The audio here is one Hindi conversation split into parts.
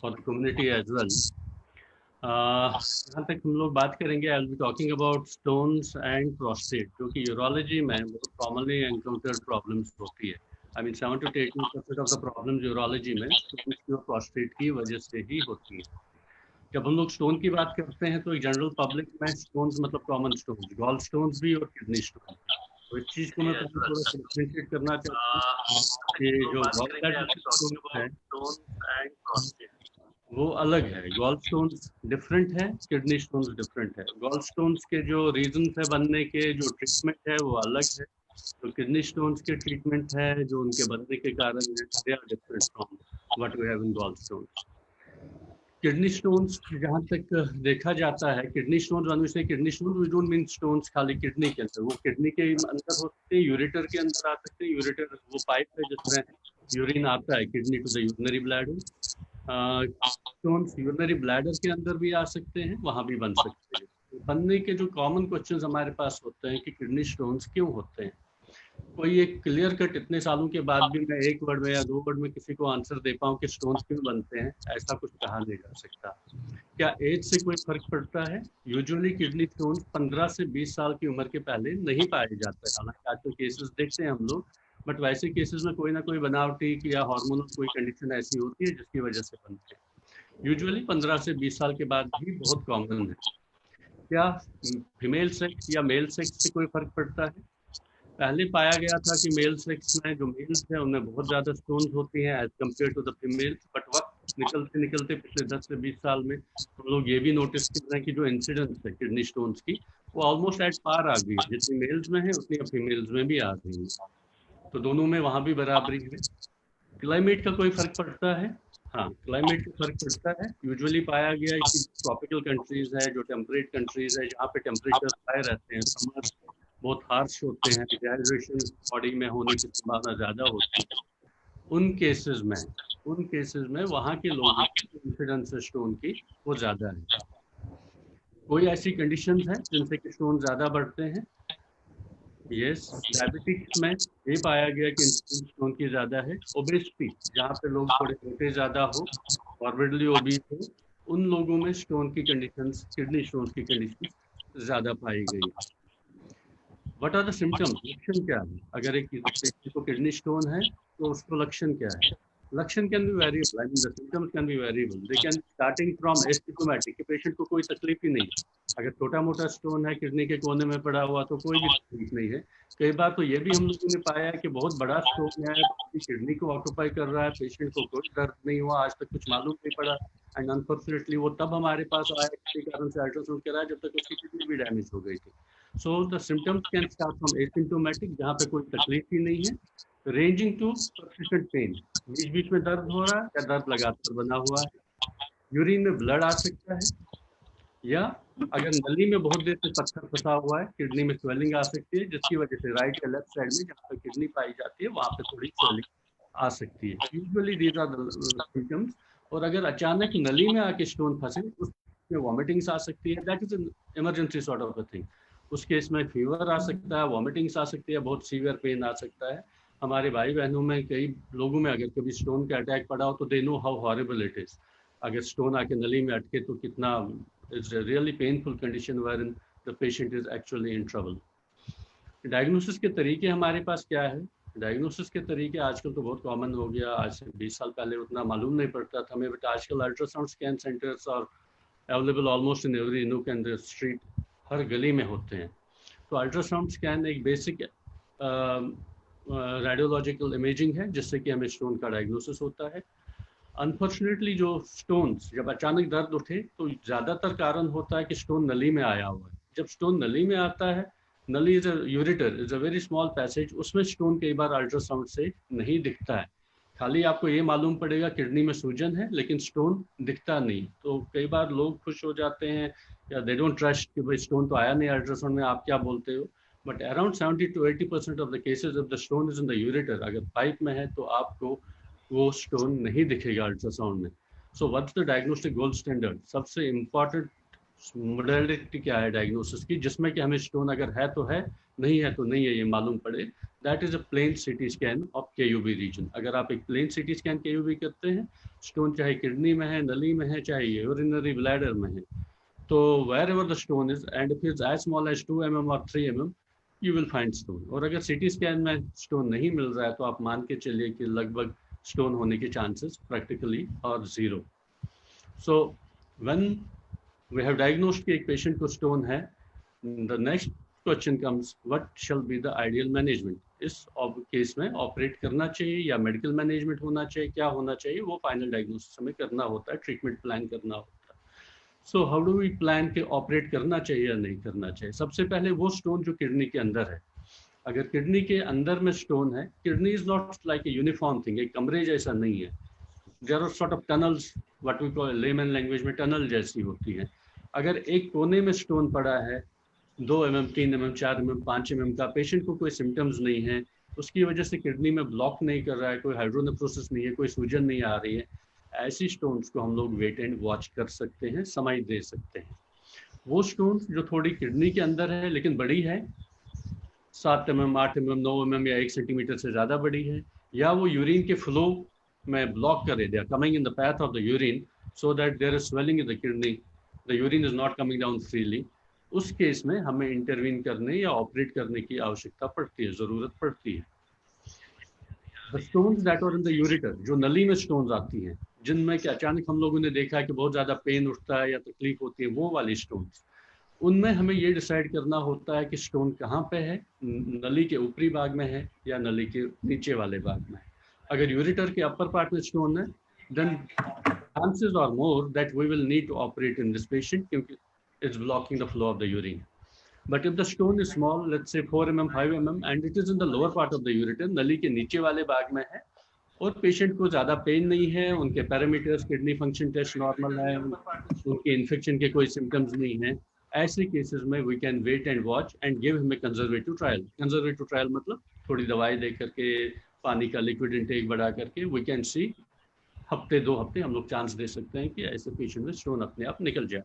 for the community as well. जहाँ तक हम लोग बात करेंगे, I will be talking about stones and prostate, जो कि यूरोलॉजी में बहुत कॉमनली एनकाउंटर्ड प्रॉब्लम्स होती है। I mean 7 to 8% of the problems urology में स्टोन्स की और प्रोस्टेट की वजह से ही होती है। जब हम लोग स्टोन की बात करते हैं तो एक जनरल पब्लिक में स्टोन्स मतलब कॉमन स्टोन्स, गॉल स्टोन्स भी और किडनी स्टोन। तो इस चीज को मैं पहले थोड़ा सा डिफरेंशिएट करना चाहता हूँ कि जो गॉल ब्लैडर स्टोन्स है वो अलग है, गॉल स्टोन्स डिफरेंट है, किडनी स्टोन्स डिफरेंट है। गॉल स्टोन्स के जो रीजन है बनने के, जो ट्रीटमेंट है वो अलग है। तो किडनी स्टोन्स के ट्रीटमेंट है जो उनके बनने के कारण है, they are different from what we have in gallstones. Kidney stones जहाँ तक देखा जाता है, किडनी स्टोन्स वन से kidney stones we don't mean stones खाली किडनी के अंदर, वो किडनी के अंदर हो सकते हैं, यूरेटर के अंदर आ सकते हैं। यूरेटर वो पाइप है जिसमें यूरिन आता है kidney to the urinary bladder. Stones urinary bladder के अंदर भी आ सकते हैं, वहां भी बन सकते हैं। बनने के जो कॉमन क्वेश्चंस हमारे पास होते हैं कि किडनी स्टोन्स क्यों होते हैं, कोई एक क्लियर कट इतने सालों के बाद भी मैं एक वर्ड में या 2 वर्ड में किसी को आंसर दे पाऊँ कि स्टोन्स क्यों बनते हैं, ऐसा कुछ कहा नहीं जा सकता। क्या एज से कोई फर्क पड़ता है? यूजुअली किडनी स्टोन्स 15 से 20 साल की उम्र के पहले नहीं पाए जाते हैं। हालांकि आजकल केसेस देखते हैं हम लोग, बट वैसे केसेस में कोई ना कोई बनावटी या हार्मोनल कोई कंडीशन ऐसी होती है जिसकी वजह से बनते हैं। यूजुअली 15 से 20 साल के बाद भी बहुत कॉमन है। क्या फीमेल सेक्स या मेल सेक्स से कोई फर्क पड़ता है? पहले पाया गया था कि मेल सेक्स में जो मेल्स हैं उनमें बहुत ज़्यादा स्टोन्स होती हैं as compared to the females, but वक्त निकलते निकलते पिछले 10 से 20 साल में हम लोग ये भी नोटिस कर रहे हैं कि जो इंसिडेंस है किडनी स्टोन्स की वो ऑलमोस्ट एट पार आ गई है। जितनी मेल्स में है उतनी अब फीमेल्स में भी आ गई है, तो दोनों में वहाँ भी बराबरी है। क्लाइमेट का कोई फर्क पड़ता है? हाँ, क्लाइमेट का फर्क पड़ता है। यूजुअली पाया गया है कि ट्रॉपिकल कंट्रीज है, जो टेम्परेट कंट्रीज है, जहाँ पे टेम्परेचर हाई रहते हैं, समर्स बहुत हार्श होते हैं, डिहाइड्रेशन बॉडी में होने की संभावना ज़्यादा होती है, उन केसेस में वहाँ के लोगों की इंसिडेंस स्टोन की वो ज़्यादा है। कोई ऐसी कंडीशंस हैं जिनसे कि स्टोन ज़्यादा बढ़ते हैं? यस, डायबिटिक्स में ये पाया गया कि इंसिडेंस स्टोन की ज़्यादा है। ओबेसिटी, जहाँ पे लोग थोड़े मोटे ज़्यादा हो, मॉर्बिडली ओबीस हो, उन लोगों में स्टोन की कंडीशंस, किडनी स्टोन की कंडीशंस ज़्यादा पाई गई। व्हाट आर द सिम्टम्स, लक्षण क्या है? अगर एक व्यक्ति को किडनी स्टोन है तो उसको लक्षण क्या है? लक्षण can be variable, I mean the symptoms can be variable. They can starting from asymptomatic, कि पेशेंट को कोई तकलीफ ही नहीं, अगर छोटा मोटा स्टोन है किडनी के कोने में पड़ा हुआ तो कोई भी तकलीफ नहीं है। कई बार तो ये भी हम लोगों ने पाया है कि बहुत बड़ा स्टोन है, किडनी को ऑक्यूपाई कर रहा है, पेशेंट को कोई दर्द नहीं हुआ, आज तक कुछ मालूम नहीं पड़ा, एंड अनफॉर्चुनेटली वो तब हमारे पास आया किसी कारण से अल्ट्रासाउंड कराया जब तक उसकी किडनी भी डैमेज हो गई थी। So the symptoms can start from asymptomatic, जहाँ पे कोई तकलीफ ही नहीं है, ranging to persistent pain, बीच बीच में दर्द हो रहा है या दर्द लगातार बना हुआ है, यूरिन में ब्लड आ सकता है, या अगर नली में बहुत देर से पत्थर फंसा हुआ है, किडनी में स्वेलिंग आ सकती है, जिसकी वजह से राइट या लेफ्ट साइड में जहाँ पे किडनी पाई जाती है वहाँ पे थोड़ी स्वेलिंग आ सकती है। Usually these are the symptoms. और अगर अचानक नली में आके स्टोन फंसे उसमें वॉमिटिंग्स आ सकती है, that is an emergency sort of a thing. उस केस में फीवर आ सकता है, वॉमिटिंग्स आ सकती है, बहुत सीवियर पेन आ सकता है। हमारे भाई बहनों में कई लोगों में अगर कभी स्टोन का अटैक पड़ा हो तो they know how horrible it is. अगर स्टोन आके नली में अटके तो कितना it's a really painful condition wherein the patient is actually in trouble. Diagnosis के तरीके हमारे पास क्या है? डायग्नोसिस के तरीके आजकल तो बहुत कॉमन हो गया, आज से 20 साल पहले उतना मालूम नहीं पड़ता था हमें, बट आजकल अल्ट्रासाउंड स्कैन सेंटर्स और available almost in every nook and street, हर गली में होते हैं। तो अल्ट्रासाउंड स्कैन एक बेसिक रेडियोलॉजिकल इमेजिंग है जिससे कि हमें स्टोन का डायग्नोसिस होता है। अनफॉर्चुनेटली जो स्टोन्स जब अचानक दर्द उठे तो ज़्यादातर कारण होता है कि स्टोन नली में आया हुआ है। जब स्टोन नली में आता है, नली is a ureter, is a very small passage, उसमें स्टोन कई बार अल्ट्रासाउंड से नहीं दिखता है, खाली आपको ये मालूम पड़ेगा किडनी में सूजन है लेकिन स्टोन दिखता नहीं। तो कई बार लोग खुश हो जाते हैं या दे डोंट ट्रस्ट कि भाई स्टोन तो आया नहीं अल्ट्रासाउंड में, आप क्या बोलते हो। But around 70 to 80% of the cases of the stone is in the ureter, अगर पाइप में है तो आपको वो स्टोन नहीं दिखेगा अल्ट्रासाउंड में। So what's the diagnostic gold standard, सबसे इम्पॉर्टेंट मोडेलिटी क्या है डायग्नोसिस की, जिसमें कि हमें स्टोन अगर है तो है नहीं है तो नहीं है ये मालूम पड़े, that is a plain CT scan of KUB region. अगर आप एक प्लेन सीटी स्कैन केयूबी करते हैं, स्टोन चाहे किडनी में है, नली में है, चाहे यूरिनरी ब्लैडर में है, तो wherever the stone is and if it's as small as 2 mm or 3 mm you will find stone। और अगर सीटी स्कैन में स्टोन नहीं मिल रहा है तो आप मान के चलिए कि लगभग स्टोन होने के चांसेस प्रैक्टिकली और zero. So when we have diagnosed कि एक पेशेंट को स्टोन है, the next question comes what shall be the ideal management. इस केस में ऑपरेट करना चाहिए या मेडिकल मैनेजमेंट होना चाहिए, क्या होना चाहिए, वो फाइनल डायग्नोसिस हमें करना होता है, ट्रीटमेंट प्लान करना होता है। So how do we plan के ऑपरेट करना चाहिए या नहीं करना चाहिए। सबसे पहले वो स्टोन जो किडनी के अंदर है, अगर किडनी के अंदर में स्टोन है, kidney is not like a uniform thing, एक कमरे जैसा नहीं है, there are sort of tunnels, what we call layman language में टनल जैसी होती है। अगर एक कोने में स्टोन पड़ा है 2 mm 3 mm 4 mm 5 mm का, पेशेंट को कोई सिम्टम्स नहीं है, उसकी वजह से किडनी में ब्लॉक नहीं कर रहा है, कोई हाइड्रोनेफ्रोसिस नहीं है, कोई सूजन नहीं आ रही है, ऐसी स्टोन्स को हम लोग वेट एंड वॉच कर सकते हैं, समय दे सकते हैं। वो स्टोन्स जो थोड़ी किडनी के अंदर है लेकिन बड़ी है, 7 mm 8 mm 9 mm या 1 सेंटीमीटर से ज़्यादा बड़ी है, या वो यूरिन के फ्लो में ब्लॉक करे, they are coming in the path of the urine so that there is swelling in the kidney, the urine is not coming down freely, उस केस में हमें इंटरवीन करने या ऑपरेट करने की आवश्यकता पड़ती है, ज़रूरत पड़ती है। The stones that are in the ureter, जो नली में स्टोन्स आती हैं, जिनमें कि अचानक हम लोगों ने देखा है कि बहुत ज़्यादा पेन उठता है या तकलीफ होती है, वो वाली स्टोन्स, उनमें हमें ये डिसाइड करना होता है कि स्टोन कहाँ पे है, नली के ऊपरी भाग में है या नली के नीचे वाले भाग में है। अगर यूरेटर के अपर पार्ट में स्टोन है, then chances are more that we will need to operate in this patient क्योंकि it's blocking the flow of the urine. But if the stone is small, let's say 4 mm 5 mm and it is in the lower part of the ureter, नली के नीचे वाले भाग में है, और पेशेंट को ज़्यादा पेन नहीं है, उनके parameters kidney function test normal है, उनके इन्फेक्शन के कोई सिम्टम्स नहीं है, ऐसे केसेस में we can wait and watch and give him a conservative trial. Conservative trial मतलब थोड़ी दवाई दे करके, पानी का लिक्विड इंटेक बढ़ा करके, वी कैन सी हफ्ते 2 हफ्ते हम लोग चांस दे सकते हैं कि ऐसे पेशेंट में स्टोन अपने आप निकल जाए।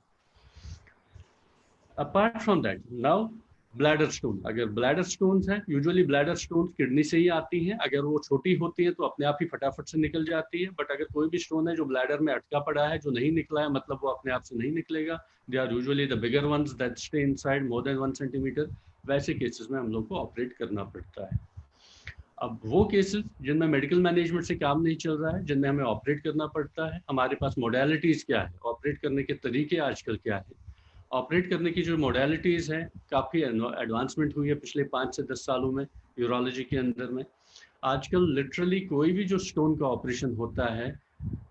Apart from that, now bladder stone, अगर ब्लैडर स्टोन्स है, यूजुअली ब्लैडर स्टोन्स किडनी से ही आती हैं, अगर वो छोटी होती है तो अपने आप ही फटाफट से निकल जाती है, बट अगर कोई भी स्टोन है जो ब्लैडर में अटका पड़ा है, जो नहीं निकला है, मतलब वो अपने आप से नहीं निकलेगा, they are usually the bigger ones that stay inside more than 1 centimetre, वैसे केसेस में हम लोग को ऑपरेट करना पड़ता है। अब वो केसेस जिनमें मेडिकल मैनेजमेंट से काम नहीं चल रहा है, जिनमें हमें ऑपरेट करना पड़ता है, हमारे पास मोडेलिटीज़ क्या है, ऑपरेट करने के तरीके आजकल क्या है, ऑपरेट करने की जो मोडेलिटीज़ हैं, काफ़ी एडवांसमेंट हुई है पिछले 5 से 10 सालों में यूरोलॉजी के अंदर में। आजकल लिटरली कोई भी जो स्टोन का ऑपरेशन होता है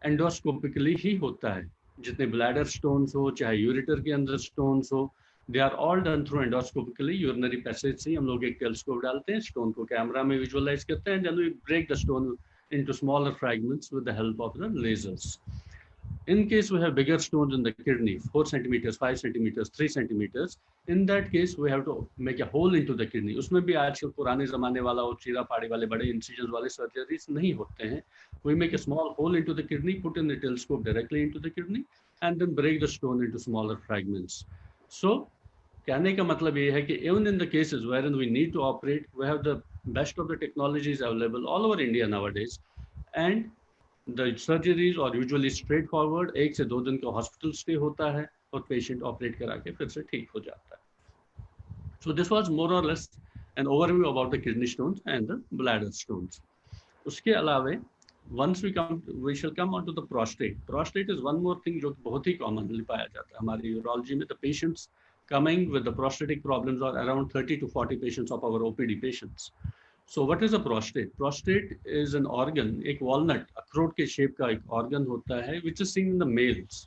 एंडोस्कोपिकली ही होता है, जितने ब्लैडर स्टोन्स हो, चाहे यूरेटर के अंदर स्टोन्स हो, they are all done through endoscopically. Urinary passage से हम लोग एक टेलीस्कोप डालते हैं, स्टोन को कैमरा में विजुअलाइज करते हैं, then we break the stone into smaller fragments with the help of the lasers. In case we have bigger stones in the kidney, 4 centimeters, 5 centimeters, 3 centimeters, in that case we have to make a hole into the kidney. उसमें भी आजकल पुराने ज़माने वाला और चीरा फाड़ी वाले बड़े इंसिजन वाले सर्जरीज नहीं होते हैं। We make a small hole into the kidney, put in the telescope directly into the kidney, and then break the stone into smaller fragments. So, कहने का मतलब ये है कि even in the cases wherein we need to operate, we have the best of the technologies available all over India nowadays, and the surgeries are usually straightforward, 1 से 2 दिन का हॉस्पिटल स्टे होता है और पेशेंट ऑपरेट करा के फिर से ठीक हो जाता है। So this was more or less an overview about the kidney stones and the bladder stones. उसके अलावे once we shall come on to the prostate. Prostate is one more thing जो बहुत ही commonly पाया जाता है हमारी urology में। The patients coming with the prostatic problems are around 30 to 40 patients of our OPD patients. So what is a prostate? Prostate is an organ, एक walnut, अखरोट के शेप का एक organ होता है, which is seen in the males.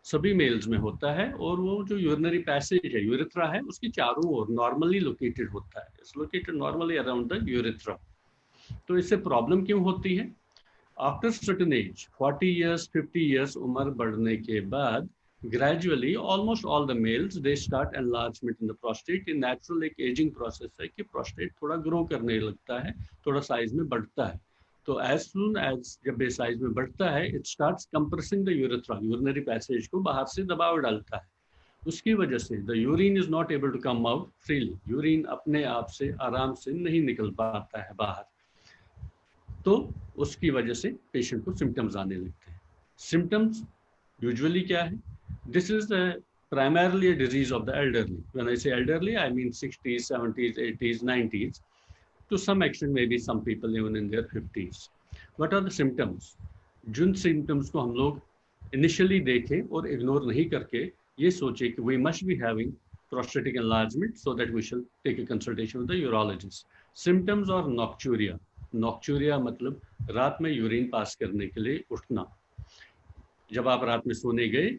सभी मेल्स में होता है, और वो जो यूरिनरी पैसेज है, यूरेथ्रा है, उसकी चारों ओर नॉर्मली लोकेटेड होता है। It's located normally around the urethra. तो इससे प्रॉब्लम क्यों होती है? After certain age, 40 years, 50 years उम्र बढ़ने के बाद, gradually almost all the males they start enlargement in the prostate। in natural एक aging process है कि prostate थोड़ा grow करने लगता है, थोड़ा size में बढ़ता है। तो as soon as जब ये size में बढ़ता है, it starts compressing the urethra, urinary passage को बाहर से दबाव डालता है। उसकी वजह से the urine is not able to come out freely, urine अपने आप से आराम से नहीं निकल पाता है बाहर, तो उसकी वजह से पेशेंट को सिम्टम्स आने लगते हैं। सिम्टम्स यूजुअली क्या है? This is primarily a disease of the elderly. When I say elderly, I mean 60s, 70s, 80s, 90s. To some extent, maybe some people even in their 50s. What are the symptoms? जिन symptoms को हम लोग initially देखें और ignore नहीं करके ये सोचे कि we must be having prostatic enlargement so that we shall take a consultation with the urologist. Symptoms और nocturia. Nocturia मतलब रात में यूरिन पास करने के लिए उठना। जब आप रात में सोने गए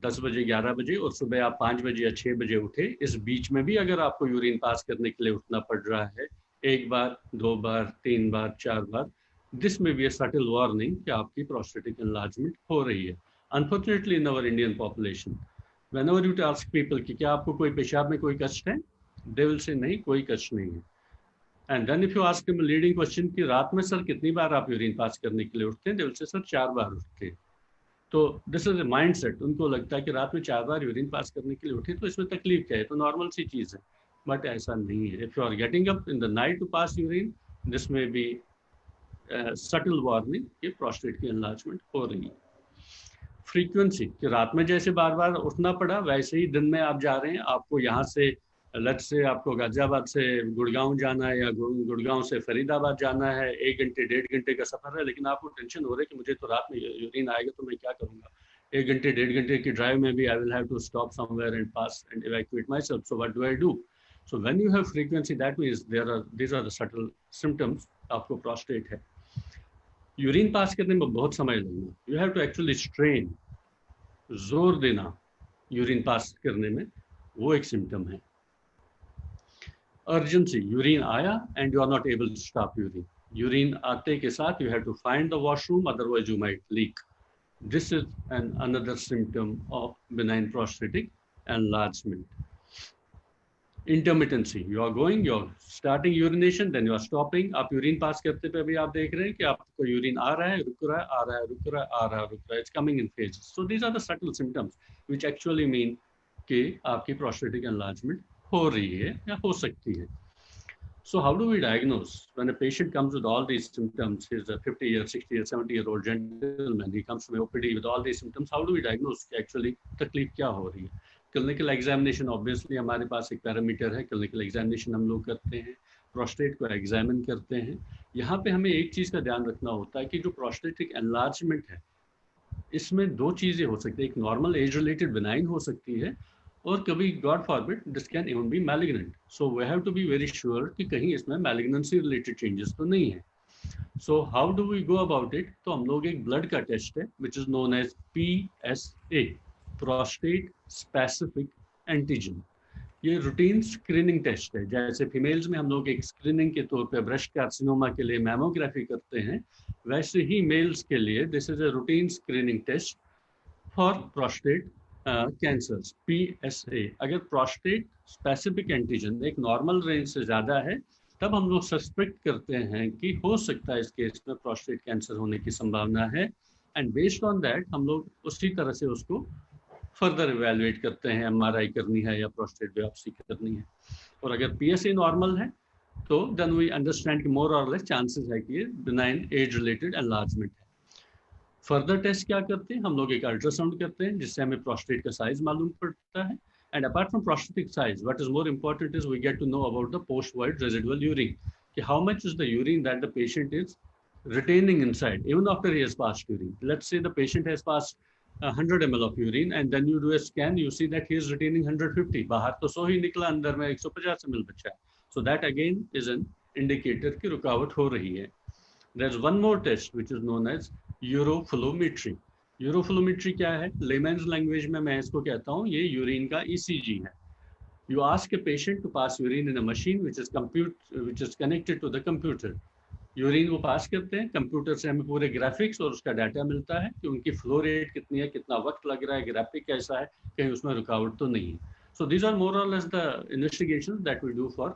10 बजे 11 बजे और सुबह आप 5 बजे या 6 बजे उठे, इस बीच में भी अगर आपको यूरिन पास करने के लिए उठना पड़ रहा है 1 बार 2 बार 3 बार 4 बार, दिस में भी सटल वार्निंग कि आपकी प्रोस्टेटिक एनलार्जमेंट हो रही है। Unfortunately in our Indian population, whenever you ask people कि क्या आपको कोई पेशाब में कोई कष्ट है, दे विल से नहीं, कोई कष्ट नहीं है। And then if you ask him leading question कि रात में सर कितनी बार आप यूरिन पास करने के लिए उठते हैं, दे विल से सर 4 बार उठते हैं। तो this is a mind set, उनको लगता है कि रात में 4 बार यूरिन पास करने के लिए उठे तो इसमें तकलीफ क्या है, तो नॉर्मल सी चीज़ है, बट ऐसा नहीं है। If you are getting up in the night to pass urine, this may be subtle warning कि प्रोस्टेट की एनलार्जमेंट हो रही है। फ्रीक्वेंसी कि रात में जैसे बार बार उठना पड़ा, वैसे ही दिन में आप जा रहे हैं, आपको यहाँ से लेट्स से आपको गाजियाबाद से गुड़गांव जाना है या गुड़गांव से फरीदाबाद जाना है, 1 घंटे 1.5 घंटे का सफर है, लेकिन आपको टेंशन हो रहा है कि मुझे तो रात में यूरिन आएगा तो मैं क्या करूंगा। 1 घंटे 1.5 घंटे की ड्राइव में भी I will have to stop somewhere and pass and evacuate myself, so what do I do? So when you have frequency, that means these are the subtle symptoms, आपको प्रोस्टेट है। यूरिन पास करने में बहुत समय लगना, you have to actually strain, जोर देना यूरिन पास करने में, वो एक सिम्टम है। अर्जेंसी, यूरिन आया and you are not able to stop urine, urine आते के साथ you have to find the washroom, otherwise you might leak. This is an another symptom of benign prostatic enlargement. Intermittency, you are going, you are starting urination, then you are stopping. आप यूरिन पास करते पे भी आप देख रहे हैं कि आपको यूरिन आ रहा है, रुक रहा है, आ रहा है, रुक रहा है, आ रहा है, रुक रहा है, it's coming in phases. So these are the subtle symptoms which actually mean कि आपकी प्रोस्टेटिक एनलार्जमेंट हो रही है या हो सकती है। So how do we diagnose when a patient comes with all these symptoms? He's a 50-year, 60-year, 70-year-old gentleman. He comes to my OPD with all these symptoms. How do we diagnose कि actually तकलीफ क्या हो रही है? क्लिनिकल एग्जामिनेशन ऑब्वियसली हमारे पास एक पैरामीटर है, क्लिनिकल एग्जामिनेशन हम लोग करते हैं, प्रोस्टेट को एग्जामिन करते हैं। यहाँ पे हमें एक चीज़ का ध्यान रखना होता है कि जो प्रोस्टेटिक एनलार्जमेंट है, इसमें 2 चीज़ें हो सकती है, एक नॉर्मल एज रिलेटेड बेनाइन हो सकती है और कभी god forbid this can even be malignant. So we have to be very sure कि कहीं इसमें मैलिग्नेंसी रिलेटेड चेंजेस तो नहीं है। So how do we go about it? तो हम लोग एक ब्लड का टेस्ट है which is known as PSA, prostate specific antigen. ये रूटीन स्क्रीनिंग टेस्ट है, जैसे फीमेल्स में हम लोग एक स्क्रीनिंग के तौर पे ब्रेस्ट कार्सिनोमा के लिए मैमोग्राफी करते हैं, वैसे ही मेल्स के लिए this is a routine screening test for prostate cancers, PSA। अगर प्रोस्टेट स्पेसिफिक एंटीजन एक नॉर्मल रेंज से ज़्यादा है, तब हम लोग सस्पेक्ट करते हैं कि हो सकता है इस केस में प्रोस्टेट कैंसर होने की संभावना है, एंड बेस्ड ऑन दैट हम लोग उसी तरह से उसको फर्दर इवेलुएट करते हैं, MRI करनी है या प्रोस्टेट बायोप्सी करनी है। और अगर PSA नॉर्मल है तो देन वी अंडरस्टैंड कि मोर और लेस चांसेस है कि ये बिनाइन एज रिलेटेड एनलार्जमेंट है। फर्दर टेस्ट क्या करते हैं? हम लोग एक अल्ट्रासाउंड करते हैं जिससे हमें प्रोस्टेट का साइज मालूम पड़ता है, and apart from prostatic size what is more important is we get to know about the post void residual urine, कि how much is the urine that the patient is retaining inside even after he has passed urine. Let's say the patient has passed 100 ml of urine and then you do a scan, you see that he is retaining 150, बाहर तो 100 ही निकला, अंदर में 150 ml बचा है, so that again is an indicator कि रुकावट हो रही है। There's one more test which is known as uroflowmetry. Uroflowmetry क्या है? लेमन्स लैंग्वेज में मैं इसको कहता हूँ, ये यूरिन का ECG है। You ask a patient to pass urine in a machine which is connected to the computer. Urine वो पास करते हैं, कंप्यूटर से हमें पूरे ग्राफिक्स और उसका डाटा मिलता है कि उनकी फ्लो रेट कितनी है, कितना वक्त लग रहा है, ग्राफिक कैसा है, कहीं उसमें रुकावट तो नहीं है। सो these are more or less the investigations that we do for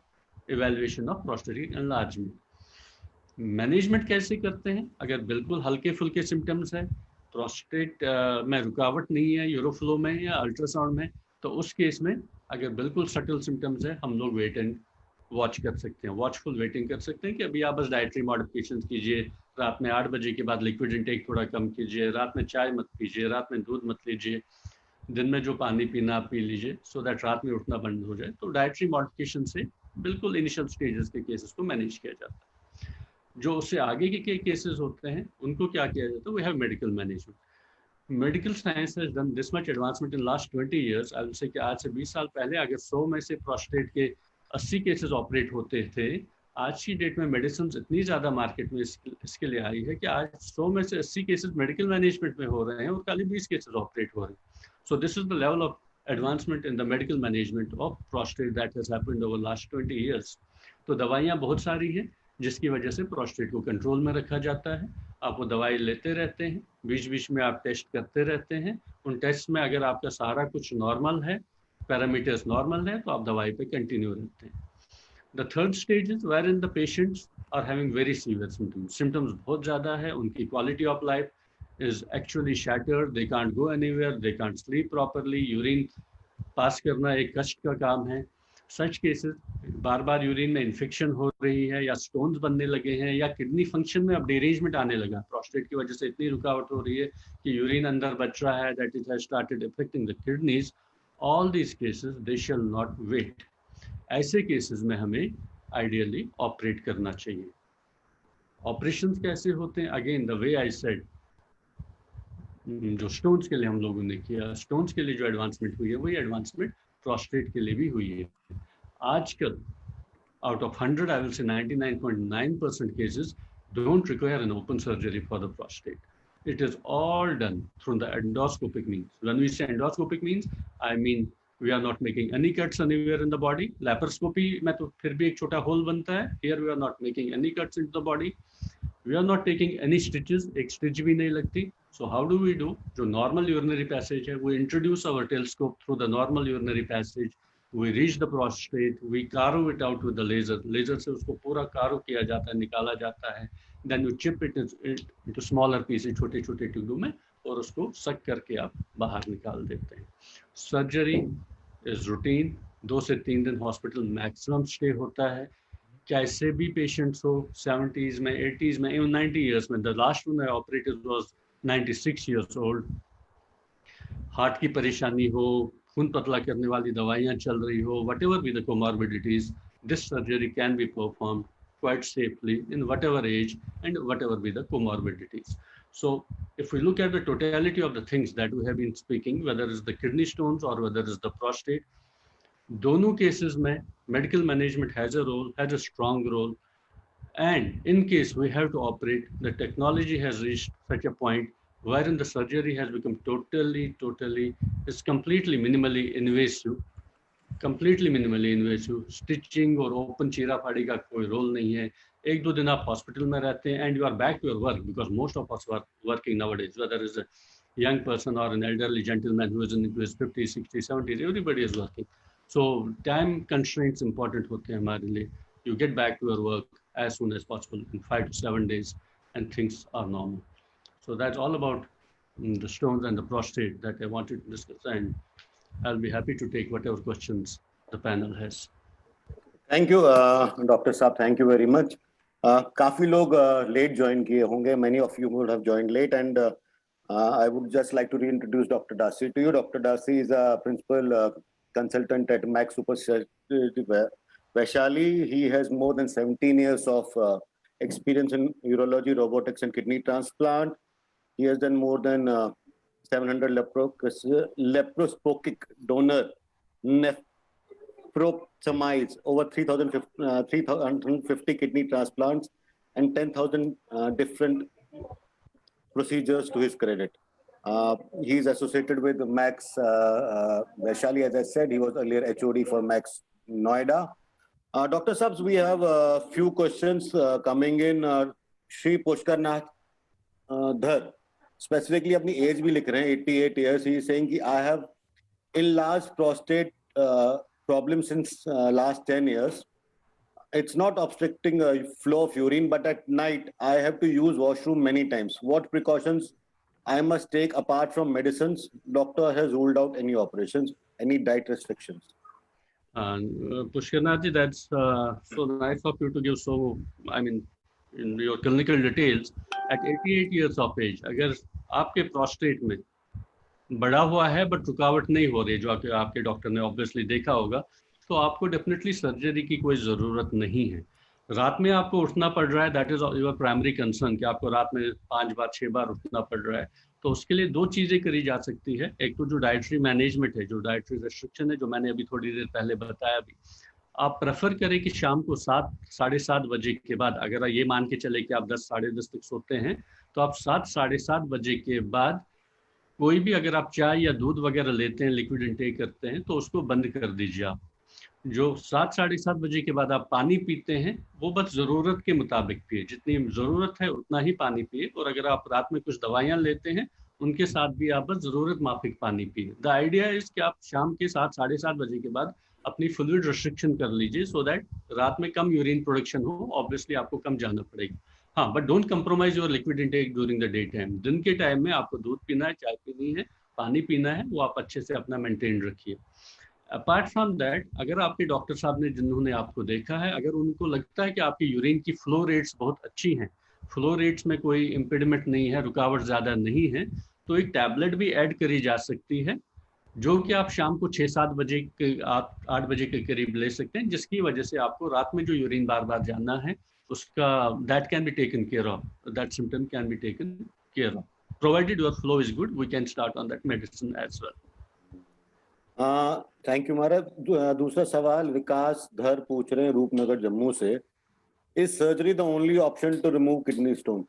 evaluation of prostatic enlargement. Management कैसे करते हैं? अगर बिल्कुल हल्के फुल्के सिम्टम्स है, प्रोस्टेट में रुकावट नहीं है यूरोफ्लो में या अल्ट्रासाउंड में, तो तो उस केस में अगर बिल्कुल सटल सिम्टम्स है, हम लोग वेट एंड वॉच कर सकते हैं, वॉचफुल वेटिंग कर सकते हैं कि अभी आप बस डाइटरी मॉडिफिकेशन कीजिए, रात में 8 बजे के बाद लिक्विड इंटेक थोड़ा कम कीजिए, रात में चाय मत पीजिए, रात में दूध मत लीजिए, दिन में जो पानी पीना आप पी लीजिए, सो दैट रात में उठना बंद हो जाए। तो डाइटरी मॉडिफिकेशन से बिल्कुल इनिशियल स्टेजेस के केसेस को मैनेज किया जाता है। जो उससे आगे के केसेस होते हैं उनको क्या किया जाता है, we have medical management. Medical science has done this much advancement in last 20 years। I will say कि आज से 20 साल पहले अगर 100 में से प्रोस्टेट के 80 केसेस ऑपरेट होते थे, आज की डेट में मेडिसिन इतनी ज़्यादा मार्केट में इसके लिए आई है कि आज 100 में से 80 केसेस मेडिकल मैनेजमेंट में हो रहे हैं और खाली 20 केसेस ऑपरेट हो रहे हैं। So this is the level of advancement in the medical management of prostate that has happened over last 20 years। तो दवाइयाँ बहुत सारी हैं जिसकी वजह से प्रोस्टेट को कंट्रोल में रखा जाता है। आप वो दवाई लेते रहते हैं, बीच बीच में आप टेस्ट करते रहते हैं। उन टेस्ट में अगर आपका सारा कुछ नॉर्मल है, पैरामीटर्स नॉर्मल है, तो आप दवाई पे कंटिन्यू रहते हैं। The third stage is wherein the patients are having very severe symptoms. Symptoms बहुत ज़्यादा है, उनकी quality of life is actually shattered, they can't go anywhere, they can't sleep properly, urine pass करना एक कष्ट का काम है। सच केसेस बार बार यूरिन में इन्फेक्शन हो रही है या स्टोन्स बनने लगे हैं या किडनी फंक्शन में अब डिरेंजमेंट आने लगा, प्रोस्टेट की वजह से इतनी रुकावट हो रही है कि यूरिन अंदर बच रहा है, that it has started affecting the kidneys. All these cases they shall not wait. ऐसे केसेस में हमें आइडियली ऑपरेट करना चाहिए। ऑपरेशंस कैसे होते हैं? Again the way I said, जो स्टोन्स के लिए हम लोगों ने किया, स्टोन्स के लिए जो एडवांसमेंट हुई है वही एडवांसमेंट प्रोस्टेट के लिए भी हुई है। आजकल out of 100, I will say 99.9% cases don't require an open surgery for the prostate. It is all done through the endoscopic means. When we say endoscopic means, I mean we are not making any cuts anywhere in the body. Laparoscopy में तो फिर भी एक छोटा होल बनता है. Here we are not making any cuts into the body. We are not taking any stitches. एक stitch भी नहीं लगती. So how do we do? जो normal urinary passage है, we introduce our telescope through the normal urinary passage. We reach the prostate, we carve it out with the laser. Laser से उसको पूरा carve किया जाता है, निकाला जाता है. Then you chip it into smaller pieces, छोटे छोटे टुकड़ों में, और उसको सक करके आप बाहर निकाल देते हैं. Surgery is routine. 2 से 3 दिन हॉस्पिटल मैक्सिमम स्टे होता है. कैसे भी पेशेंट्स हो, 70s में, 80s में, even 90 years में. The last one I operated was 96 years old. Heart की परेशानी हो, खून पतला करने वाली दवाइयाँ चल रही हो, whatever be the comorbidities, this surgery can be performed quite safely in whatever age and whatever be the comorbidities. So if we look at the totality of the things that we have been speaking, whether it's the kidney stones or whether it's the prostate, दोनों cases में medical management has a role, has a strong role. And in case we have to operate, the technology has reached such a point wherein the surgery has become is completely minimally invasive. Stitching और open चीरा फाड़ी का कोई रोल नहीं है. 1-2 दिन आप हॉस्पिटल में रहते हैं and you are back to your work, because most of us are working nowadays, whether it's a young person or an elderly gentleman who is into his 50s, 60s, 70s, everybody is working. So time constraints important होते हैं हमारे लिए. You get back to your work as soon as possible in 5 to 7 days and things are normal. So that's all about the stones and the prostate that I wanted to discuss, and I'll be happy to take whatever questions the panel has. Thank you, Dr. Saab. Thank you very much. काफी लोग late join किए होंगे. Many of you would have joined late, and I would just like to reintroduce Dr. Darcy to you. Dr. Darcy is a principal consultant at Max Super Vaishali. He has more than 17 years of experience in urology, robotics, and kidney transplant. He has done more than 700 laparoscopic donor nephrectomies, over 350 kidney transplants, and 10,000 different procedures to his credit. He is associated with Max Vaishali. As I said, he was earlier HOD for Max Noida. Dr. Sabs, we have a few questions coming in. Shri Pushkar Nath Dhar, specifically अपनी age भी लिख रहे हैं, 88 years. He is saying कि I have enlarged prostate problem since last 10 years. It's not obstructing a flow of urine, but at night I have to use washroom many times. What precautions I must take apart from medicines? Doctor has ruled out any operations, any diet restrictions. Pushkarnath, that's so nice of you to give so, I mean, in your clinical details. At 88 years of age, अगर आपके प्रोस्टेट में बड़ा हुआ है बट रुकावट नहीं हो रही, जो आपके डॉक्टर ने ऑब्वियसली देखा होगा, तो आपको डेफिनेटली सर्जरी की कोई ज़रूरत नहीं है. रात में आपको उठना पड़ रहा है, that is your primary concern, कि आपको रात में 5 बार 6 बार उठना पड़ रहा है. तो उसके लिए 2 चीज़ें करी जा सकती है. एक तो जो डाइटरी मैनेजमेंट है, जो डाइटरी रेस्ट्रिक्शन है, जो मैंने अभी थोड़ी देर पहले बताया भी, आप प्रेफर करें कि शाम को 7 साढ़े 7 बजे के बाद, अगर ये मान के चले कि आप 10 साढ़े 10 तक सोते हैं, तो आप 7 साढ़े 7 बजे के बाद कोई भी, अगर आप चाय या दूध वगैरह लेते हैं, लिक्विड इंटेक करते हैं, तो उसको बंद कर दीजिए. आप जो 7 साढ़े 7 बजे के बाद आप पानी पीते हैं, वो बस ज़रूरत के मुताबिक पिए, जितनी ज़रूरत है उतना ही पानी पिए. और अगर आप रात में कुछ दवाइयाँ लेते हैं, उनके साथ भी आप बस ज़रूरत माफिक पानी पिए. द आइडिया इज़ कि आप शाम के 7 साढ़े 7 बजे के बाद अपनी फ्लूइड रिस्ट्रिक्शन कर लीजिए, सो दैट रात में कम यूरिन प्रोडक्शन हो. ऑब्वियसली आपको कम जाना पड़ेगा, हाँ, but don't compromise your liquid intake during the day time. दिन के टाइम में आपको दूध पीना है, चाय पीनी है, पानी पीना है, वो आप अच्छे से अपना मेंटेन रखिए. अपार्ट फ्रॉम दैट, अगर आपके डॉक्टर साहब ने, जिन्होंने आपको देखा है, अगर उनको लगता है कि आपकी यूरिन की फ्लो रेट्स बहुत अच्छी हैं, फ्लो रेट्स में कोई इम्पेडिमेंट नहीं है, रुकावट ज़्यादा नहीं है, तो एक टैबलेट भी ऐड करी जा सकती है, जो कि आप शाम को 6-7 बजे के, आप 8 बजे के करीब ले सकते हैं, जिसकी वजह से आपको रात में जो यूरिन बार बार जाना है, उसका that can be taken care of, that symptom can be taken care of. Provided your flow is good, we can start on that medicine as well. Thank you महाराज. दूसरा सवाल विकास धर पूछ रहे हैं रूपनगर जम्मू से. Is surgery the only option to remove kidney stone?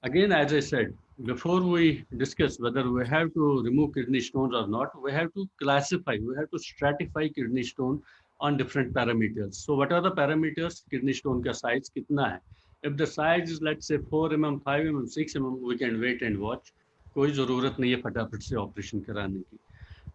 Again, as I said, before we discuss whether we have to remove kidney stones or not, we have to classify, we have to stratify kidney stone on different parameters. So what are the parameters? Kidney stone का size कितना है? If the size is, let's say, 4 mm, 5 mm, 6 mm, we can wait and watch. कोई ज़रूरत नहीं है फटाफट से ऑपरेशन कराने की.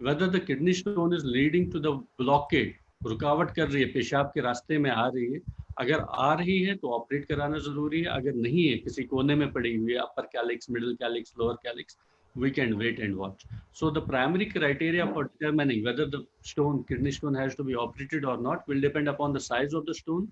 Whether the kidney stone is leading to the blockade, रुकावट कर रही है, पेशाब के रास्ते में आ रही है, अगर आ रही है तो ऑपरेट कराना जरूरी है. अगर नहीं है, किसी कोने में पड़ी हुई है, upper calyx, middle calyx, lower calyx, we can wait and watch. So the primary criteria for determining whether the stone, kidney stone, has to be operated or not will depend upon the size of the stone,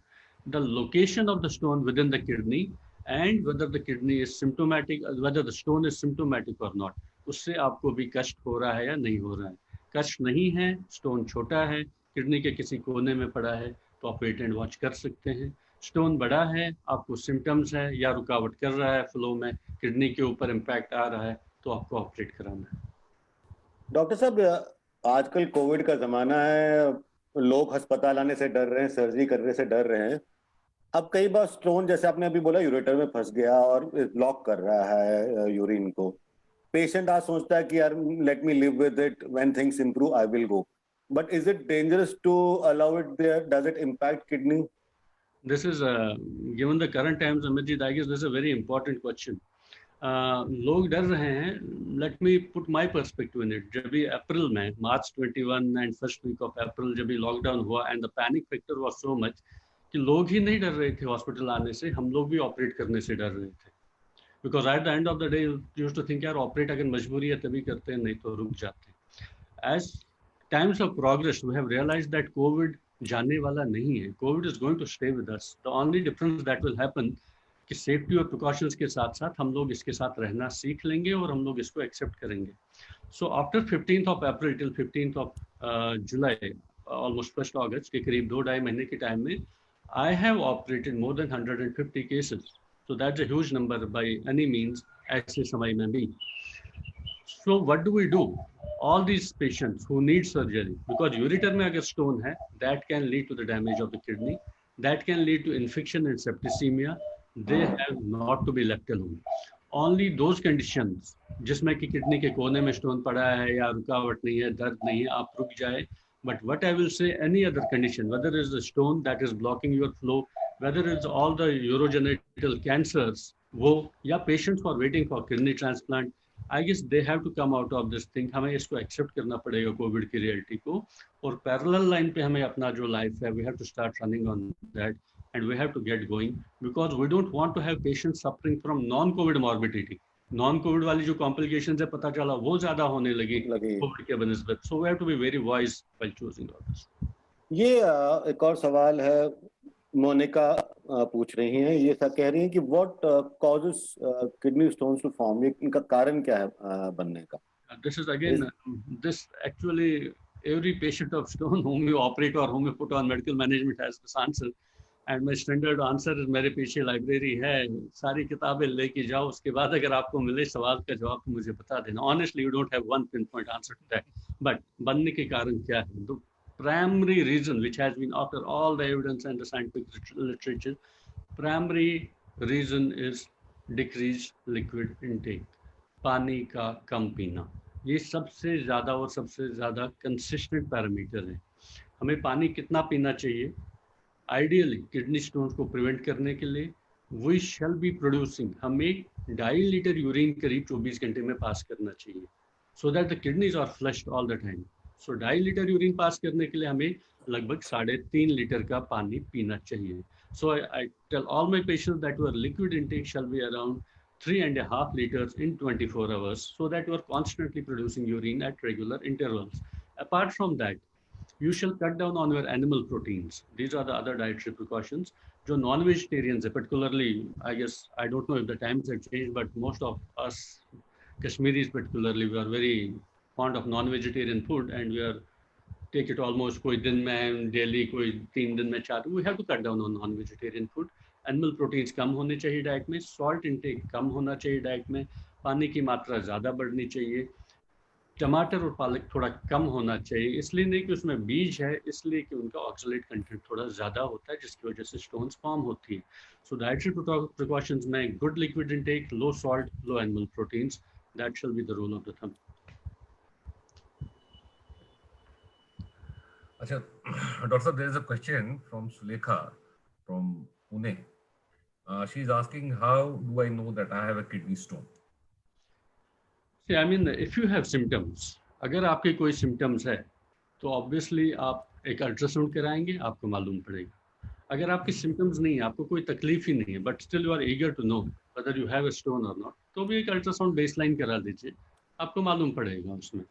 the location of the stone within the kidney, and whether the kidney is symptomatic, whether the stone is symptomatic or not. उससे आपको भी कष्ट हो रहा है या नहीं हो रहा है. कष्ट नहीं है, स्टोन छोटा है, किडनी के किसी कोने में पड़ा है, तो आप वेट एंड वॉच कर सकते हैं. स्टोन बड़ा है, आपको सिम्टम्स है या रुकावट कर रहा है फ्लो में, किडनी के ऊपर इम्पैक्ट आ रहा है, तो आपको ऑपरेट कराना है. डॉक्टर साहब, आजकल कोविड का जमाना है, लोग अस्पताल आने से डर रहे हैं, सर्जरी करने से डर रहे हैं. अब कई बार स्टोन, जैसे आपने अभी बोला, यूरेटर में फंस गया और ब्लॉक कर रहा है यूरिन को. पेशेंट आज सोचता है कि यार let me live with it, when things improve I will go. But is it dangerous to allow it there? Does it impact kidney? This is given the current times, Amitji, I guess this is a very important question. लोग डर रहे हैं. Let me put my perspective in it. जब भी अप्रैल में, March 21 and first week of April, जब भी लॉकडाउन हुआ and the panic factor was so much कि लोग ही नहीं डर रहे थे हॉस्पिटल आने से, हम लोग भी ऑपरेट करने से डर रहे थे. Because at the end of the day, you used to think यार ऑपरेट अगर मजबूरी है तभी करते हैं, नहीं तो रुक जाते. As times of progress, we have realized that COVID जाने वाला नहीं है. COVID is going to stay with us. The only difference that will happen कि सेफ्टी और प्रिकॉशंस के साथ साथ हम लोग इसके साथ रहना सीख लेंगे और हम लोग इसको एक्सेप्ट करेंगे. So after 15th of April till 15th of July, almost 1st August के करीब 2-2.5 महीने के टाइम में, I have operated more than 150 cases. So that's a huge number by any means, ऐसे समय में भी. So what do we do? All these patients who need surgery, because ureter में अगर stone है, that can lead to the damage of the kidney, that can lead to infection and septicemia. They have not to be left alone. Only those conditions जिसमें कि किडनी के कोने में स्टोन पड़ा है या रुकावट नहीं है, दर्द नहीं है, आप रुक जाए. But what I will say, any other condition, whether it is the stone that is blocking your flow, whether it's all the urogenital cancers, वो या patients who are waiting for kidney transplant, I guess they have to come out of this thing. हमें इसको accept करना पड़ेगा कोविड की रियलिटी को, और पैरेलल लाइन पे हमें अपना जो लाइफ है, we have to start running on that and we have to get going, because we don't want to have patients suffering from non-COVID morbidity. Non Covid वाली जो कॉम्प्लिकेशंस है पता चला वो ज्यादा होने लगी कोविड के बनिस्बत. So we have to be very wise while choosing doctors. ये एक और सवाल है, मोनिका पूछ रही हैं, ये सब कह रही हैं कि what causes kidney stones to form, ये इनका कारण क्या है बनने का? This is again, this actually every patient of stone whom you operate or whom you put on medical management has this answer. And my standard answer is मेरे पीछे लाइब्रेरी है, सारी किताबें लेके जाओ, उसके बाद अगर आपको मिले सवाल का जवाब तो मुझे बता देना. Honestly, you don't have one pinpoint answer to that. But बनने के कारण क्या है? The primary reason which has been, after all the evidence and the scientific literature, primary reason is decreased liquid intake. पानी का कम पीना, ये सबसे ज़्यादा और सबसे ज़्यादा कंसिस्टेंट पैरामीटर है. हमें पानी कितना पीना चाहिए? आइडियली किडनी स्टोन्स को प्रिवेंट करने के लिए वी शैल बी प्रोड्यूसिंग, हमें 2.5 लीटर यूरिन करीब 24 घंटे में पास करना चाहिए, so that the kidneys are flushed all the time. So 2.5 litre urine pass करने के लिए हमें लगभग 3.5 लीटर का पानी पीना चाहिए. So I tell all my patients that your liquid intake shall be around 3.5 liters in 24 hours, so that you are constantly producing urine at regular intervals. Apart from that, you shall cut down on your animal proteins. These are the other dietary precautions. जो non-vegetarians है, particularly, I guess, I don't know if the times have changed, but most of us Kashmiris particularly, we are very fond of non-vegetarian food, and we are take it almost कोई दिन में डेली, कोई 3 दिन में 4. We have to cut down on non-vegetarian food. Animal proteins कम होने चाहिए डाइट में, सॉल्ट इंटेक कम होना चाहिए डाइट में, पानी की मात्रा ज़्यादा बढ़नी चाहिए, टमाटर और पालक थोड़ा कम होना चाहिए. इसलिए नहीं कि उसमें बीज है, इसलिए कि उनका ऑक्सलेट कंटेंट थोड़ा ज़्यादा होता है, जिसकी वजह से स्टोन्स फॉर्म होती है. सो डाइटरी प्रिकॉशंस में good liquid intake, low salt, low animal proteins, that shall be the rule of the thumb. अच्छा डॉक्टर साहब, there is a question from Sulekha from Pune. She is asking how do I know that I have a kidney stone. See, I mean, if you have symptoms, अगर आपके कोई symptoms है तो obviously आप एक अल्ट्रासाउंड कराएंगे, आपको मालूम पड़ेगा. अगर आपके symptoms नहीं है, आपको कोई तकलीफ ही नहीं है, but still you are eager to know whether you have a stone or not, तो भी एक अल्ट्रासाउंड बेसलाइन करा दीजिए, आपको मालूम पड़ेगा उसमें.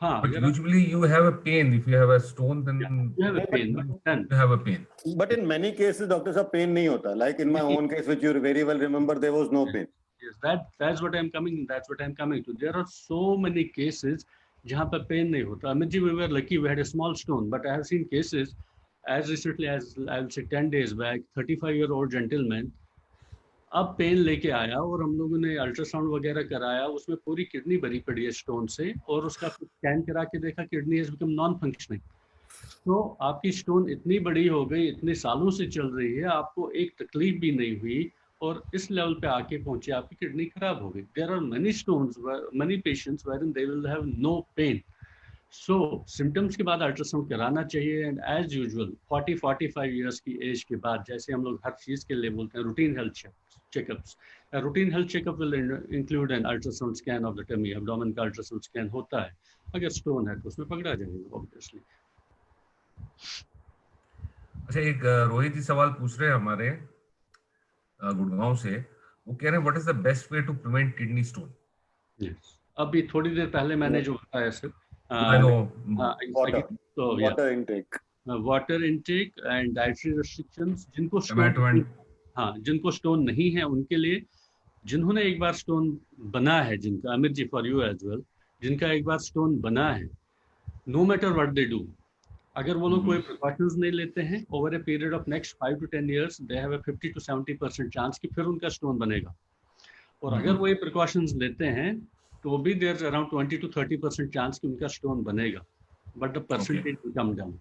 हाँ, but usually you have a pain if you have a stone, then you have a pain, then you have a pain. But in many cases, doctor साहब, pain नहीं होता. Like in my own case, which you very well remember, there was no pain. Yes, that's what I'm coming. That's what I'm coming to. There are so many cases जहाँ पर पेन नहीं होता. Amit ji, we were lucky. We had a small stone, but I have seen cases as recently as I'll say 10 days back. 35-year-old gentleman अब पेन लेके आया और हम लोगों ने अल्ट्रासाउंड वगैरह कराया, उसमें पूरी किडनी भरी पड़ी है स्टोन से, और उसका स्कैन करा के देखा kidney has become non functioning. तो आपकी स्टोन इतनी बड़ी हो गई, इतने सालों से चल रही है, आपको एक तकलीफ भी नहीं हुई, और इस लेवल पे आके पहुंचे, आपकी किडनी खराब हो गई. There are many stones, many patients wherein they will have no pain. So symptoms के बाद अल्ट्रासाउंड कराना चाहिए. एंड एज यूजुअल 40-45 ईयर्स की एज के बाद, जैसे हम लोग हर चीज़ के लिए बोलते हैं routine health checkups, routine health checkup will include an ultrasound scan of the tummy, abdomen का अल्ट्रासाउंड स्कैन होता है. अगर स्टोन है तो उसमें पकड़ा जाएगा ऑब्वियसली. अच्छा, एक रोहित जी सवाल पूछ रहे हैं हमारे गुड़गांव से. वो कह रहे हैं what is the best way to prevent kidney stone. Yes, अभी थोड़ी देर पहले मैंने जो बताया sir, I know. water intake, water intake and dietary restrictions. जिनको टमाटो स्टोन, एंड हाँ, जिनको स्टोन नहीं है उनके लिए, जिन्होंने एक बार स्टोन बना है, जिनका, Amit ji for you as well, जिनका एक बार स्टोन बना है, no matter what they do, अगर वो लोग कोई प्रिकॉशंस नहीं लेते हैं, over a period of next 5 to 10 years they have a 50 to 70% chance कि फिर उनका स्टोन बनेगा. और अगर वो ये प्रिकॉशंस लेते हैं तो भी there is around 20 to 30% chance कि उनका स्टोन बनेगा, but the percentage will come down.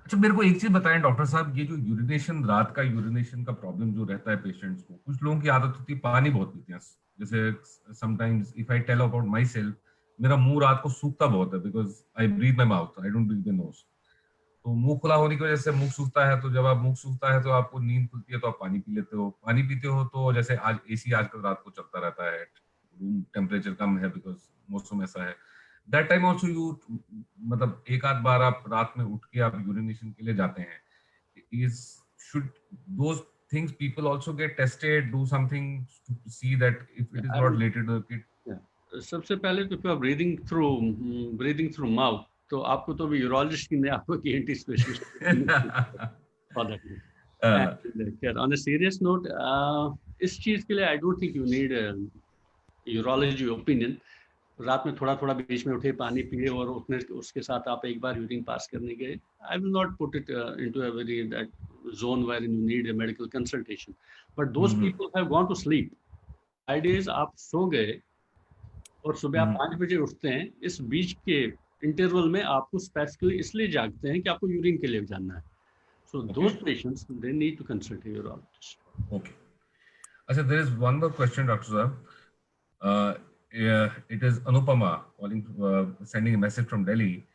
अच्छा, मेरे को एक चीज बताएं डॉक्टर साहब, ये जो यूरिनेशन, रात का यूरिनेशन का प्रॉब्लम जो रहता है पेशेंट्स को, कुछ लोगों की आदत होती है पानी बहुत पीते हैं. जैसे sometimes if I tell about myself, मेरा मुंह रात को सूखता बहुत है because I breathe my mouth, I don't breathe my nose. तो मुंह खुला होने की वजह से मुंह सूखता है. तो जब आप मुंह सूखता है तो आपको नींद खुलती है, तो आप पानी पी लेते हो. पानी पीते हो तो जैसे आज एसी आजकल रात को चलता रहता है, रूम टेम्परेचर कम है बिकॉज मौसम ऐसा है. दैट टाइम ऑल्सो यू, मतलब एक आध बार आप रात में उठ के आप यूरिनेशन के लिए जाते हैं. Is should those things people also get tested, do something to see that if it is I not will- related to the kid? सबसे पहले तो if you are breathing through mouth, तो आपको तो भी urologist की नहीं, आपको ENT specialist for that. And on a serious note, इस चीज के लिए I don't think you need a urology opinion. रात में थोड़ा थोड़ा बीच में उठे, पानी पिए और उठने उसके साथ आप एक बार यूरिन पास करने गए, I will not put it into a very that zone wherein you need a medical consultation. But those people have gone to sleep. Ideas आप सो गए और सुबह आप 5 बजे उठते हैं, इस बीच के इंटरवल में आपको स्पेसिफिकली इसलिए जागते हैं कि आपको यूरिन के लिए जाना है. So those patients, they need to consult a urologist. Okay. Achha, there is one more question, Dr. Saab. It is Anupama calling, sending a message from Delhi.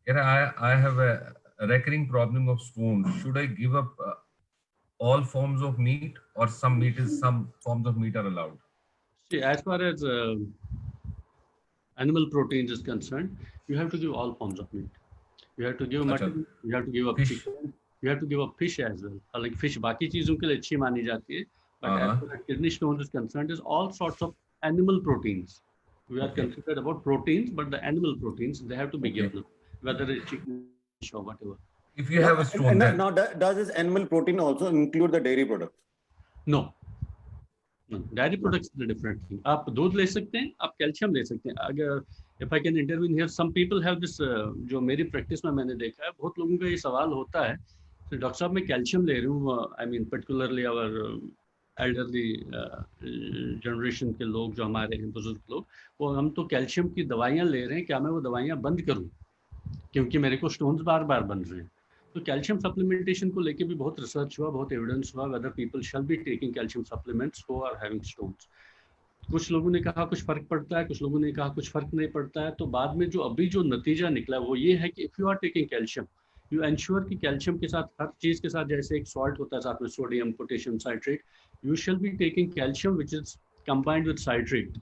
I have a recurring problem of stones. Should I give up all forms of meat, or some forms of meat are allowed? See, as far as animal proteins is concerned, you have to give all forms of meat. You have to give mutton, you have to give up Fish. chicken, you have to give up fish as well. Like fish, बाकी चीजों के लिए अच्छी मानी जाती है. But as far as kidney stones is concerned, is all sorts of animal proteins. We are considered about proteins, but the animal proteins, they have to be given, whether it's chicken, fish or whatever. If you have a stone, then now does this animal protein also include the dairy products? No. Dairy products is a different thing. आप दूध ले सकते हैं, आप कैल्शियम ले सकते हैं. अगर if I can intervene here, some people have this, जो मेरी प्रैक्टिस में मैंने देखा है, बहुत लोगों का ये सवाल होता है, तो डॉक्टर साहब मैं कैल्शियम ले रही हूँ, I mean particularly our elderly generation के लोग जो हमारे हैं, बुजुर्ग लोग, वो हम तो कैल्शियम की दवाइयाँ ले रहे हैं, क्या मैं वो दवाइयाँ बंद करूँ क्योंकि मेरे को स्टोन्स बार बार बन रहे हैं. तो कैल्शियम सप्लीमेंटेशन को लेके भी बहुत रिसर्च हुआ, बहुत एविडेंस हुआ, whether people shall be taking calcium supplements who are having stones. कुछ लोगों ने कहा कुछ फर्क पड़ता है, कुछ लोगों ने कहा कुछ फर्क नहीं पड़ता है. तो बाद में जो अभी जो नतीजा निकला वो ये है कि if you are taking calcium, you ensure कि कैल्शियम के साथ हर चीज के साथ, जैसे एक सॉल्ट होता है साथ में sodium potassium citrate, you shall be taking calcium which is combined with citrate.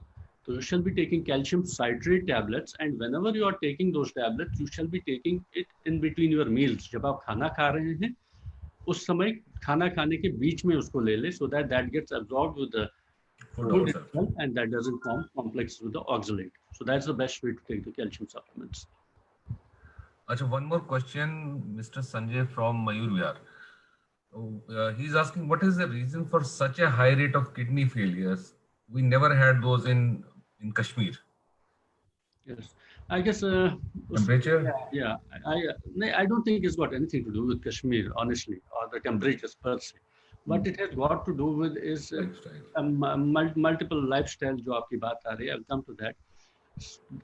So you shall be taking calcium citrate tablets, and whenever you are taking those tablets, you shall be taking it in between your meals. जब आप खाना खा रहे हैं, उस समय खाना खाने के बीच में उसको ले ले, so that gets absorbed with the food itself, and that doesn't form complexes with the oxalate. So that's the best way to take the calcium supplements. Achha, one more question, Mr. Sanjay from Mayur Vihar. He's asking, what is the reason for such a high rate of kidney failures? We never had those in Kashmir. Yes, I guess temperature. Yeah, I don't think it's got anything to do with Kashmir, honestly, or the temperatures per se. What it has got to do with is multiple lifestyle. जो आपकी बात आ रही है, I'll come to that.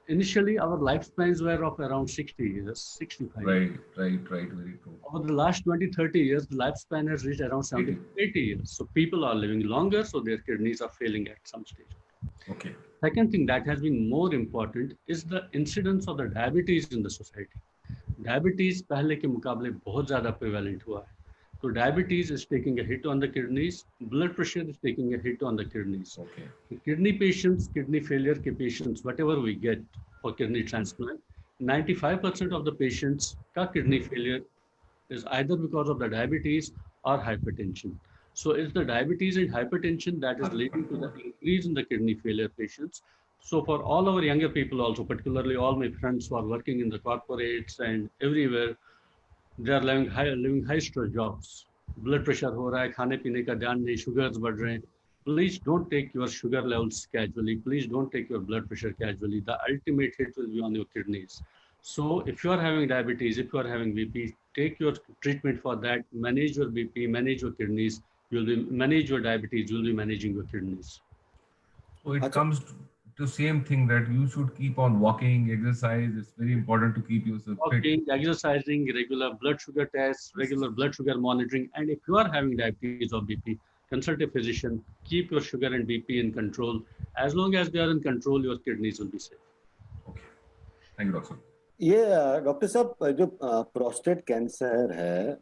Initially, our lifespans were of around 60 years, 65. Right, very true. Over the last 20-30 years, the lifespan has reached around 70-80 years. So people are living longer, so their kidneys are failing at some stage. Okay. Second thing that has been more important is the incidence of the diabetes in the society. Diabetes पहले के मुकाबले बहुत ज़्यादा prevalent हुआ है. So diabetes is taking a hit on the kidneys. Blood pressure is taking a hit on the kidneys. Okay. The kidney patients, kidney failure के patients, whatever we get for kidney transplant, 95% of the patients का kidney failure is either because of the diabetes or hypertension. So it's the diabetes and hypertension that is leading to the increase in the kidney failure patients. So for all our younger people also, particularly all my friends who are working in the corporates and everywhere, they are living high stress jobs. Blood pressure हो रहा है, खाने पीने का ध्यान नहीं, sugars बढ़ रहे हैं. Please don't take your sugar levels casually. Please don't take your blood pressure casually. The ultimate hit will be on your kidneys. So if you are having diabetes, if you are having BP, take your treatment for that. Manage your BP, manage your kidneys. You'll be manage your diabetes. You'll be managing your kidneys. So it comes to same thing that you should keep on walking, exercise. It's very important to keep yourself fit. Walking, exercising, regular blood sugar tests, regular blood sugar monitoring, and if you are having diabetes or BP, consult a physician. Keep your sugar and BP in control. As long as they are in control, your kidneys will be safe. Okay. Thank you, doctor. ये डॉक्टर साहब जो प्रोस्टेट कैंसर है,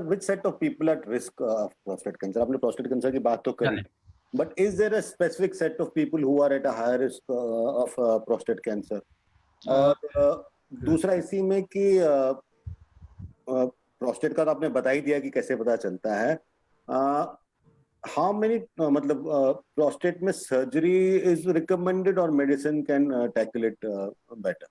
which set of people at risk of prostate cancer? आपने प्रोस्टेट कैंसर की बात तो करी, but is there a specific set of people who are at a higher risk of prostate cancer? और दूसरा इसी में कि प्रोस्टेट का तो आपने बता ही दिया कि कैसे पता चलता है, how many prostate में surgery is recommended or medicine can tackle it better?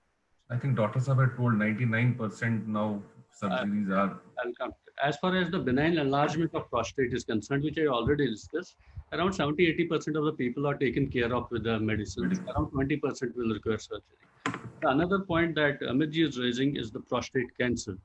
I think doctors have told 99% now surgeries are. I'll come. As far as the benign enlargement of prostate is concerned, which I already discussed, around 70-80% of the people are taken care of with the medicines. Around 20% will require surgery. Another point that Amitji is raising is the prostate cancer.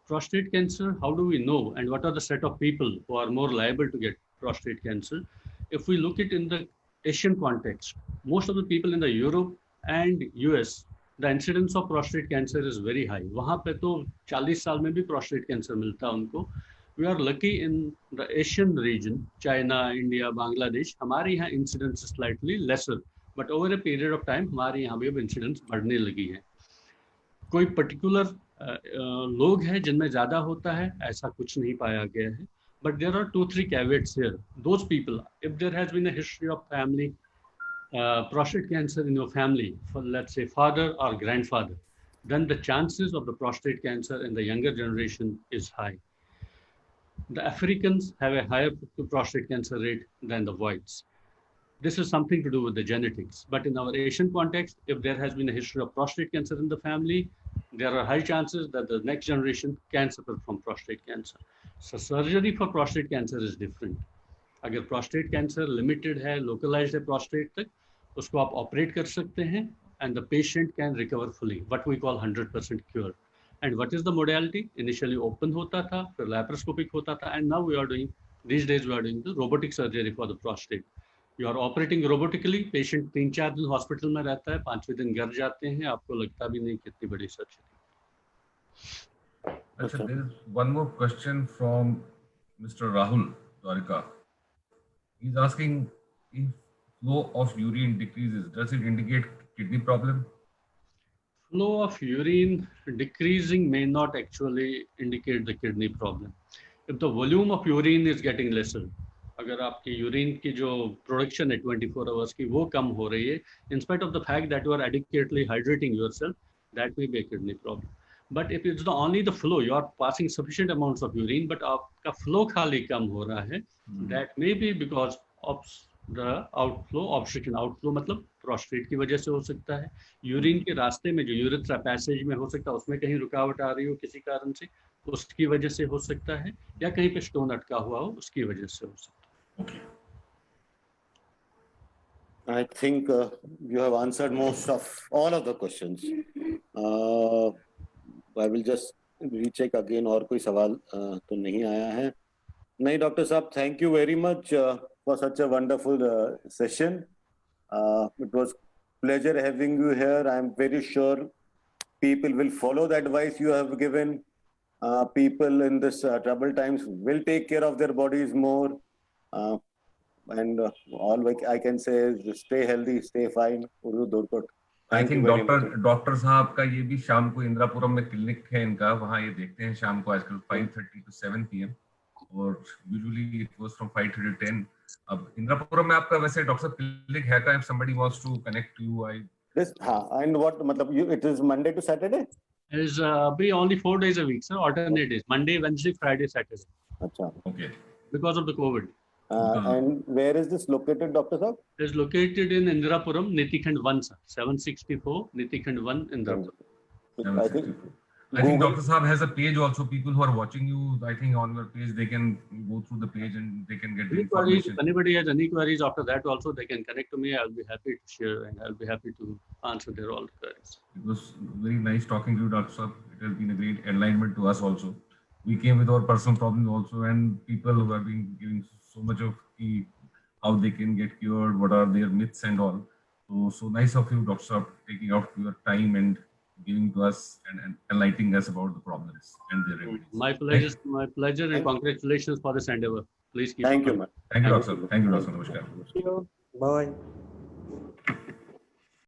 Prostate cancer, how do we know, and what are the set of people who are more liable to get prostate cancer? If we look at in the Asian context, most of the people in the Europe and US, the incidence of prostate cancer is very high. वहाँ पे तो 40 साल में भी prostate cancer मिलता है उनको. We are lucky in the Asian region, China, India, Bangladesh. हमारे यहाँ incidence is slightly lesser, but over a period of time हमारे यहाँ भी अब incidence बढ़ने लगी है. कोई particular लोग हैं जिनमें ज़्यादा होता है, ऐसा कुछ नहीं पाया गया है. But there are 2-3 caveats here. Those people, if there has been a history of family prostate cancer in your family, for let's say father or grandfather, then the chances of the prostate cancer in the younger generation is high. The Africans have a higher prostate cancer rate than the whites. This is something to do with the genetics. But in our Asian context, if there has been a history of prostate cancer in the family, there are high chances that the next generation can suffer from prostate cancer. So surgery for prostate cancer is different. अगर prostate cancer limited है, localized है prostate तक, उसको आप operate कर सकते हैं, and the patient can recover fully, what we call 100% cure. And what is the modality? Initially open होता था, फिर laparoscopic होता था, and now we are doing, these days we are doing the robotic surgery for the prostate. You are operating robotically, patient 3-4 दिन hospital में रहता है, 5वें दिन घर जाते हैं, आपको लगता भी नहीं कितनी बड़ी surgery. Achha, there is one more question from Mr. Rahul Dwarika. He's asking if flow of urine decreases, does it indicate kidney problem? Flow of urine decreasing may not actually indicate the kidney problem. If the volume of urine is getting lesser, अगर आपकी यूरिन की जो प्रोडक्शन है 24 आवर्स की वो कम हो रही है, in spite of the fact that you are adequately hydrating yourself, that may be a kidney problem. But if it's only the flow, you are passing sufficient amounts of urine, but आपका flow खाली कम हो रहा है, that may be because of the outflow obstruction. Outflow मतलब prostate की वजह से हो सकता है, यूरिन के रास्ते में जो यूरेथ्रा पैसेज में हो सकता है उसमें कहीं रुकावट आ रही हो किसी कारण से, उसकी वजह से हो सकता है, या कहीं पे स्टोन अटका हुआ हो उसकी वजह से हो सकता है. Okay. I think you have answered most of all of the questions. I will just recheck again और कोई सवाल तो नहीं आया है. नहीं डॉक्टर साहब, thank you very much for such a wonderful session. It was pleasure having you here. I am very sure people will follow the advice you have given. People in this troubled times will take care of their bodies more. And all I can say is stay healthy, stay fine. I think doctor साहब का ये भी शाम को इंदिरापुरम में क्लिनिक है इनका, वहाँ ये देखते हैं शाम को आजकल 5:30 to 7 PM और usually it goes from 5:30 to 10. अब इंदिरापुरम में आपका वैसे डॉक्टर साहब क्लिनिक है का, if somebody wants to connect to you, this and what मतलब you, it is Monday to Saturday? It is be only 4 days a week, sir. Alternate days: Monday, Wednesday, Friday, Saturday. अच्छा. Okay. Because of the COVID. And where is this located, Dr. Saab? It is located in Indirapuram, Nitikhand 1, sir. 764 Nitikhand 1, Indirapuram. I think Dr. Saab has a page also. People who are watching you, I think on your page, they can go through the page and they can get the information. If anybody has any queries after that also, they can connect to me. I'll be happy to share and I'll be happy to answer their all queries. It was very nice talking to you, Dr. Saab. It has been a great enlightenment to us also. We came with our personal problems also, and people who have been giving so much of how they can get cured, what are their myths and all. So nice of you, Dr. Saab, taking out your time and giving to us and enlightening us about the problems and their remedies. My pleasure. My pleasure, and congratulations for this endeavor. Please keep. Thank you, man. Thank you, Dr. Saab. Thank you, Dr. Namaskar. Thank you. Bye.